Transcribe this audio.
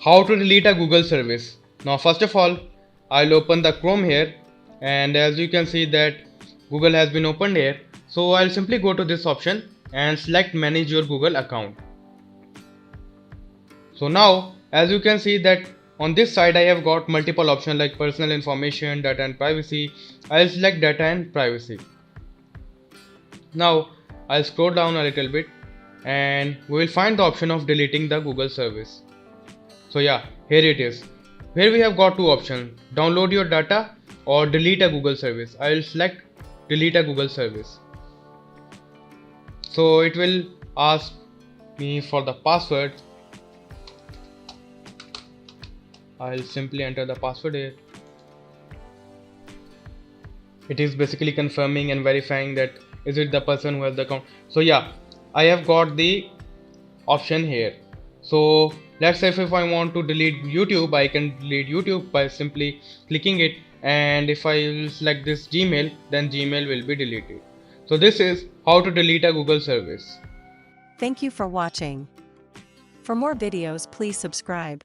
How to delete a Google service. Now first of all, I'll open the Chrome here, and as you can see that Google has been opened here. So I'll simply go to this option and select manage your Google account. So now as you can see that on this side I have got multiple options like personal information, data and privacy. I'll select data and privacy. Now I'll scroll down a little bit and we will find the option of deleting the Google service. So yeah, here it is. Here we have got two options, download your data or delete a Google service. I will select delete a Google service. So it will ask me for the password. I'll simply enter the password here. It is basically confirming and verifying that is it the person who has the account. So yeah, I have got the option here. So let's say if I want to delete YouTube, I can delete YouTube by simply clicking it, and if I will select this Gmail, then Gmail will be deleted. So this is how to delete a Google service. Thank you for watching. For more videos, please subscribe.